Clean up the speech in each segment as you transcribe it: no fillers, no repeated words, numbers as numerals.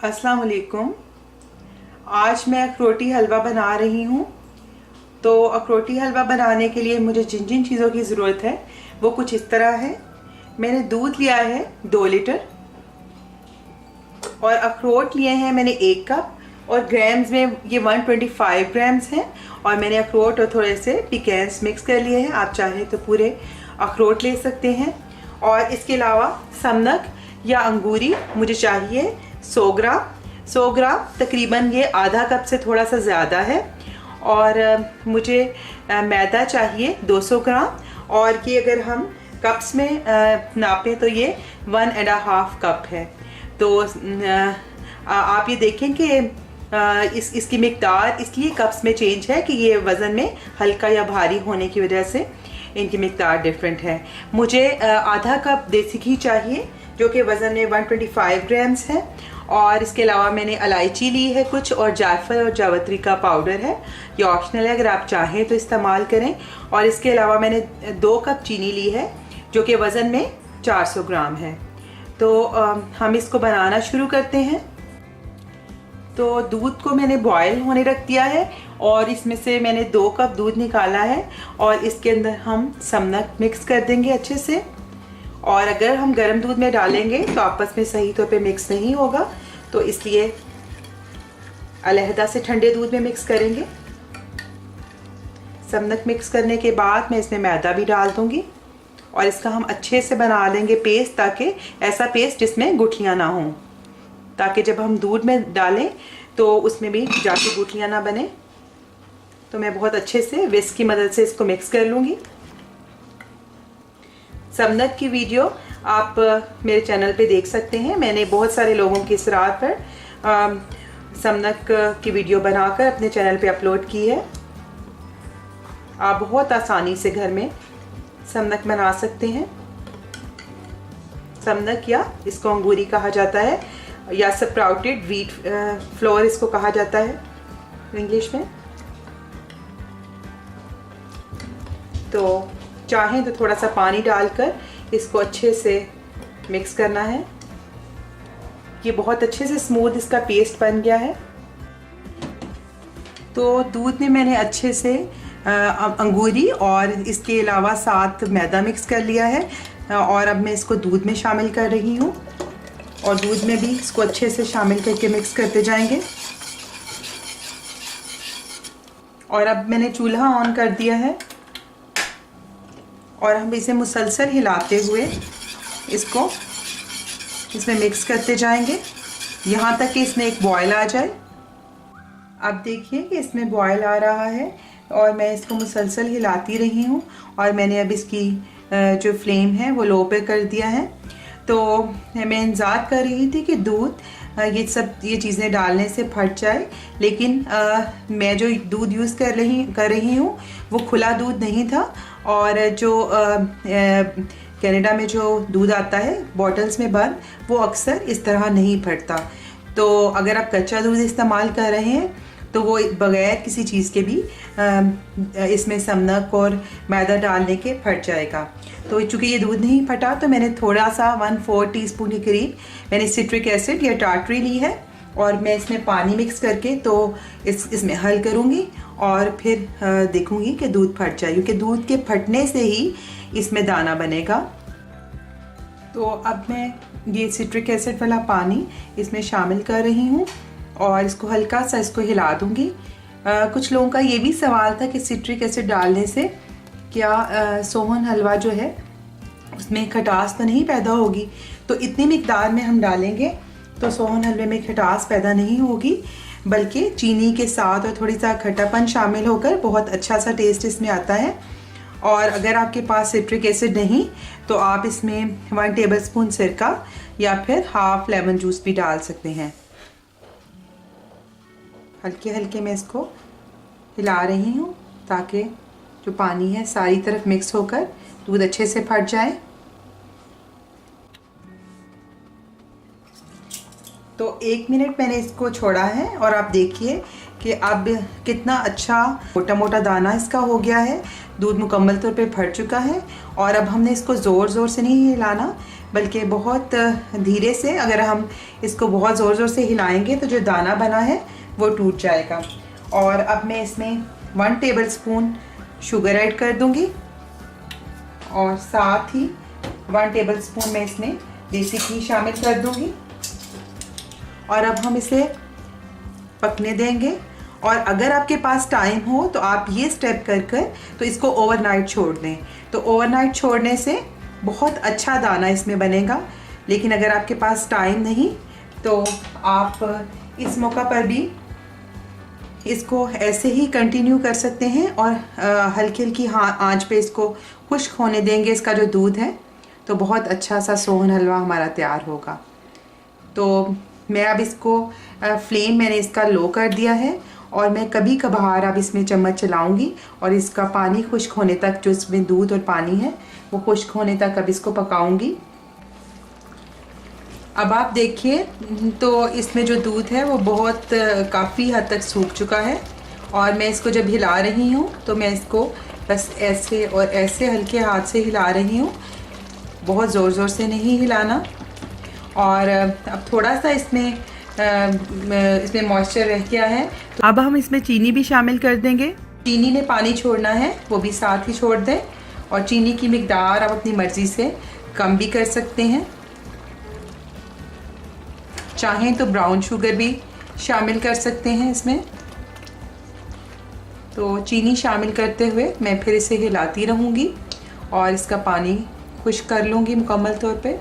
अस्सलाम वालेकुम। आज मैं अखरोटी हलवा बना रही हूँ। तो अखरोटी हलवा बनाने के लिए मुझे जिन जिन चीज़ों की ज़रूरत है वो कुछ इस तरह है। मैंने दूध लिया है 2 लीटर और अखरोट लिए हैं मैंने 1 कप और ग्राम्स में ये 125 ग्राम्स हैं। और मैंने अखरोट और थोड़े से पिकेंस मिक्स कर लिए हैं। आप चाहें तो पूरे अखरोट ले सकते हैं। और इसके अलावा समनक या अंगूरी मुझे चाहिए 100 ग्राम तकरीबन, ये आधा कप से थोड़ा सा ज़्यादा है। और मुझे मैदा चाहिए 200 ग्राम और ये अगर हम कप्स में नापें तो ये 1.5 कप है। तो आप ये देखें कि इसकी मिकदार इसलिए कप्स में चेंज है कि ये वज़न में हल्का या भारी होने की वजह से इनकी मिकदार डिफरेंट है। मुझे आधा कप देसी घी चाहिए जो कि वज़न में 125 ग्राम्स है। और इसके अलावा मैंने इलायची ली है कुछ, और जायफल और जावित्री का पाउडर है। ये ऑप्शनल है, अगर आप चाहें तो इस्तेमाल करें। और इसके अलावा मैंने 2 कप चीनी ली है जो कि वज़न में 400 ग्राम है। तो हम इसको बनाना शुरू करते हैं। तो दूध को मैंने बॉयल होने रख दिया है और इसमें से मैंने 2 कप दूध निकाला है और इसके अंदर हम समनक मिक्स कर देंगे अच्छे से। और अगर हम गर्म दूध में डालेंगे तो आपस में सही तौर पे मिक्स नहीं होगा, तो इसलिए अलहदा से ठंडे दूध में मिक्स करेंगे। समनक मिक्स करने के बाद मैं इसमें मैदा भी डाल दूंगी और इसका हम अच्छे से बना लेंगे पेस्ट, ताकि ऐसा पेस्ट जिसमें गुठलियाँ ना हों, ताकि जब हम दूध में डालें तो उसमें भी जाके गुठलियाँ ना बने। तो मैं बहुत अच्छे से विस्क की मदद से इसको मिक्स कर लूँगी। समनक की वीडियो आप मेरे चैनल पे देख सकते हैं। मैंने बहुत सारे लोगों की सराह पर समनक की वीडियो बनाकर अपने चैनल पे अपलोड की है। आप बहुत आसानी से घर में समनक बना सकते हैं। समनक या इसको अंगूरी कहा जाता है या स्प्राउटेड व्हीट फ्लोर इसको कहा जाता है इंग्लिश में। तो चाहें तो थोड़ा सा पानी डालकर इसको अच्छे से मिक्स करना है। ये बहुत अच्छे से स्मूथ इसका पेस्ट बन गया है। तो दूध में मैंने अच्छे से अंगूरी और इसके अलावा साथ मैदा मिक्स कर लिया है और अब मैं इसको दूध में शामिल कर रही हूँ और दूध में भी इसको अच्छे से शामिल करके मिक्स करते जाएंगे। और अब मैंने चूल्हा ऑन कर दिया है और हम इसे मुसलसल हिलाते हुए इसको इसमें मिक्स करते जाएंगे यहाँ तक कि इसमें एक बॉयल आ जाए। अब देखिए कि इसमें बॉयल आ रहा है और मैं इसको मुसलसल हिलाती रही हूँ और मैंने अब इसकी जो फ्लेम है वो लो पे कर दिया है। तो मैं इंतज़ार कर रही थी कि दूध ये चीज़ें डालने से फट जाए, लेकिन मैं जो दूध यूज़ कर रही हूँ वो खुला दूध नहीं था। और जो कनाडा में जो दूध आता है बॉटल्स में बंद, वो अक्सर इस तरह नहीं फटता। तो अगर आप कच्चा दूध इस्तेमाल कर रहे हैं तो वो बग़ैर किसी चीज़ के भी इसमें समनक और मैदा डालने के फट जाएगा। तो चूँकि ये दूध नहीं फटा तो मैंने थोड़ा सा 1/4 टीस्पून के करीब मैंने सिट्रिक एसिड या टार्टरी ली है और मैं इसमें पानी मिक्स करके तो इसमें हल करूँगी और फिर देखूँगी कि दूध फट जाए, क्योंकि दूध के फटने से ही इसमें दाना बनेगा। तो अब मैं ये सिट्रिक एसिड वाला पानी इसमें शामिल कर रही हूँ और इसको हल्का सा इसको हिला दूँगी। कुछ लोगों का ये भी सवाल था कि सिट्रिक एसिड डालने से क्या सोहन हलवा जो है उसमें खटास तो नहीं पैदा होगी। तो इतनी मिकदार में हम डालेंगे तो सोहन हलवे में खटास पैदा नहीं होगी, बल्कि चीनी के साथ और थोड़ी सा खट्टापन शामिल होकर बहुत अच्छा सा टेस्ट इसमें आता है। और अगर आपके पास सिट्रिक एसिड नहीं तो आप इसमें 1 टेबलस्पून सिरका या फिर हाफ लेमन जूस भी डाल सकते हैं। हल्के हल्के मैं इसको हिला रही हूँ ताकि जो पानी है सारी तरफ मिक्स होकर दूध अच्छे से फट जाए। तो 1 मिनट मैंने इसको छोड़ा है और आप देखिए कि अब कितना अच्छा मोटा मोटा दाना इसका हो गया है। दूध मुकम्मल तौर पे फट चुका है और अब हमने इसको ज़ोर ज़ोर से नहीं हिलाना, बल्कि बहुत धीरे से। अगर हम इसको बहुत ज़ोर ज़ोर से हिलाएंगे तो जो दाना बना है वो टूट जाएगा। और अब मैं इसमें 1 टेबलस्पून शुगर ऐड कर दूंगी और साथ ही 1 टेबलस्पून मैं इसमें देसी घी शामिल कर दूंगी। और अब हम इसे पकने देंगे। और अगर आपके पास टाइम हो तो आप ये स्टेप कर कर तो इसको ओवरनाइट छोड़ दें। तो ओवरनाइट छोड़ने से बहुत अच्छा दाना इसमें बनेगा। लेकिन अगर आपके पास टाइम नहीं तो आप इस मौका पर भी इसको ऐसे ही कंटिन्यू कर सकते हैं और हल्की हल्की आंच पे इसको खुश्क होने देंगे। इसका जो दूध है तो बहुत अच्छा सा सोहन हलवा हमारा तैयार होगा। तो मैं अब इसको फ्लेम मैंने इसका लो कर दिया है और मैं कभी कभार अब इसमें चम्मच चलाऊंगी और इसका पानी खुश्क होने तक, जो इसमें दूध और पानी है वो खुश्क होने तक अब इसको पकाऊंगी। अब आप देखिए तो इसमें जो दूध है वो बहुत काफ़ी हद तक सूख चुका है। और मैं इसको जब हिला रही हूँ तो मैं इसको बस ऐसे और ऐसे हल्के हाथ से हिला रही हूँ, बहुत ज़ोर ज़ोर से नहीं हिलाना। और अब थोड़ा सा इसमें मॉइस्चर रह गया है तो अब हम इसमें चीनी भी शामिल कर देंगे। चीनी ने पानी छोड़ना है, वो भी साथ ही छोड़ दें। और चीनी की मिकदार आप अपनी मर्ज़ी से कम भी कर सकते हैं, चाहें तो ब्राउन शुगर भी शामिल कर सकते हैं इसमें। तो चीनी शामिल करते हुए मैं फिर इसे हिलाती रहूँगी और इसका पानी खुश्क कर लूँगी मुकम्मल तौर पे।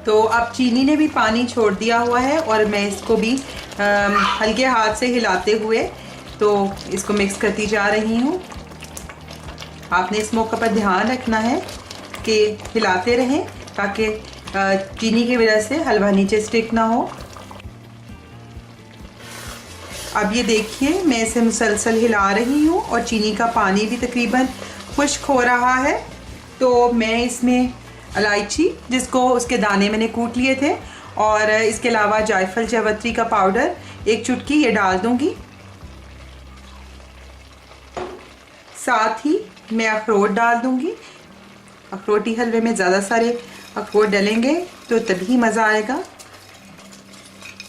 तो अब चीनी ने भी पानी छोड़ दिया हुआ है और मैं इसको भी हल्के हाथ से हिलाते हुए तो इसको मिक्स करती जा रही हूँ। आपने इस मौके पर ध्यान रखना है कि हिलाते रहें ताकि चीनी की वजह से हलवा नीचे स्टिक ना हो। अब ये देखिए मैं इसे मुसलसल हिला रही हूँ और चीनी का पानी भी तकरीबन खुश्क हो रहा है। तो मैं इसमें इलायची, जिसको उसके दाने मैंने कूट लिए थे, और इसके अलावा जायफल जावित्री का पाउडर 1 चुटकी ये डाल दूंगी। साथ ही मैं अखरोट डाल दूंगी। अखरोटी हलवे में ज़्यादा सारे अखरोट डालेंगे तो तभी मज़ा आएगा।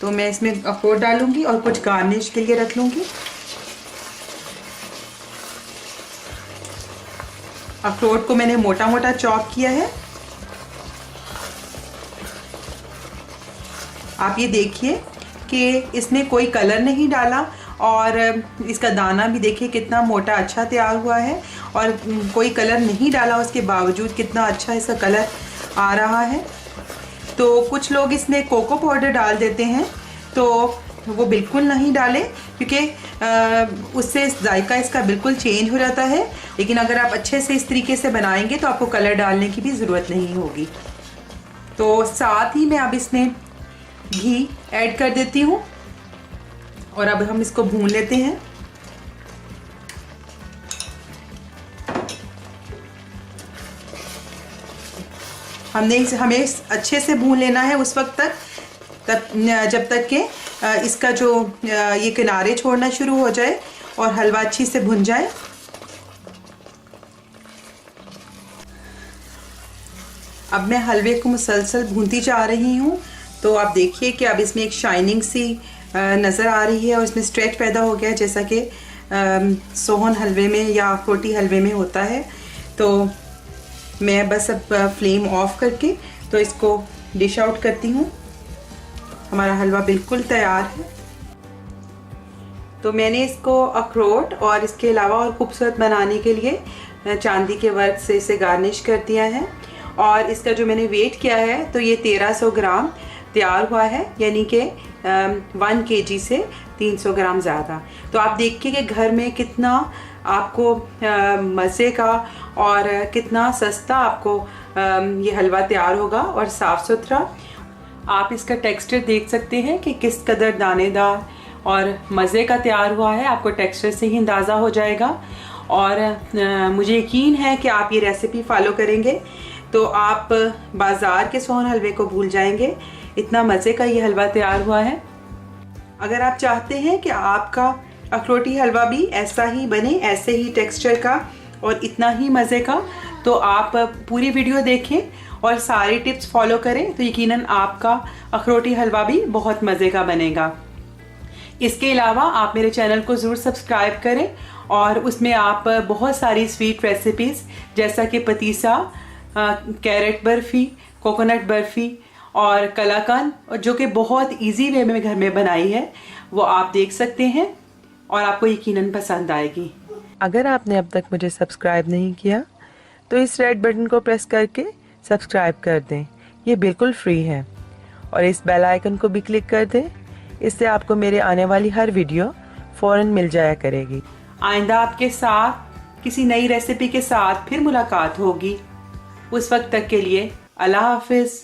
तो मैं इसमें अखरोट डालूंगी और कुछ गार्निश के लिए रख लूँगी। अखरोट को मैंने मोटा मोटा चॉप किया है। आप ये देखिए कि इसमें कोई कलर नहीं डाला और इसका दाना भी देखिए कितना मोटा अच्छा तैयार हुआ है। और कोई कलर नहीं डाला उसके बावजूद कितना अच्छा इसका कलर आ रहा है। तो कुछ लोग इसमें कोको पाउडर डाल देते हैं, तो वो बिल्कुल नहीं डालें क्योंकि उससे जायका इसका बिल्कुल चेंज हो जाता है। लेकिन अगर आप अच्छे से इस तरीके से बनाएंगे तो आपको कलर डालने की भी ज़रूरत नहीं होगी। तो साथ ही मैं अब इसमें घी ऐड कर देती हूँ और अब हम इसको भून लेते हैं। हमें अच्छे से भून लेना है उस वक्त तक जब तक कि इसका जो ये किनारे छोड़ना शुरू हो जाए और हलवा अच्छी से भुन जाए। अब मैं हलवे को मुसलसल भूनती जा रही हूँ। तो आप देखिए कि अब इसमें एक शाइनिंग सी नज़र आ रही है और इसमें स्ट्रेच पैदा हो गया जैसा कि सोहन हलवे में या अखरोटी हलवे में होता है। तो मैं बस अब फ्लेम ऑफ करके तो इसको डिश आउट करती हूँ। हमारा हलवा बिल्कुल तैयार है। तो मैंने इसको अखरोट और इसके अलावा और खूबसूरत बनाने के लिए चांदी के वर्क से इसे गार्निश कर दिया है। और इसका जो मैंने वेट किया है तो ये 1300 ग्राम तैयार हुआ है, यानी कि 1 kg से 300 ग्राम ज़्यादा। तो आप देखिए कि घर में कितना आपको मज़े का और कितना सस्ता आपको ये हलवा तैयार होगा और साफ़ सुथरा। आप इसका टेक्सचर देख सकते हैं कि किस कदर दानेदार और मज़े का तैयार हुआ है। आपको टेक्सचर से ही अंदाज़ा हो जाएगा। और मुझे यकीन है कि आप ये रेसिपी फॉलो करेंगे तो आप बाज़ार के सोहन हलवे को भूल जाएंगे। इतना मज़े का ये हलवा तैयार हुआ है। अगर आप चाहते हैं कि आपका अखरोटी हलवा भी ऐसा ही बने, ऐसे ही टेक्सचर का और इतना ही मज़े का, तो आप पूरी वीडियो देखें और सारी टिप्स फॉलो करें, तो यकीनन आपका अखरोटी हलवा भी बहुत मज़े का बनेगा। इसके अलावा आप मेरे चैनल को ज़रूर सब्सक्राइब करें और उसमें आप बहुत सारी स्वीट रेसिपीज़ जैसा कि पतीसा, कैरेट बर्फ़ी, कोकोनट बर्फ़ी और कलाकंद, जो कि बहुत इजी वे में घर में बनाई है, वो आप देख सकते हैं और आपको यकीनन पसंद आएगी। अगर आपने अब तक मुझे सब्सक्राइब नहीं किया तो इस रेड बटन को प्रेस करके सब्सक्राइब कर दें, ये बिल्कुल फ्री है। और इस बेल आइकन को भी क्लिक कर दें, इससे आपको मेरे आने वाली हर वीडियो फ़ौरन मिल जाया करेगी। आइंदा आपके साथ किसी नई रेसिपी के साथ फिर मुलाकात होगी। उस वक्त तक के लिए अल्लाह हाफिज़।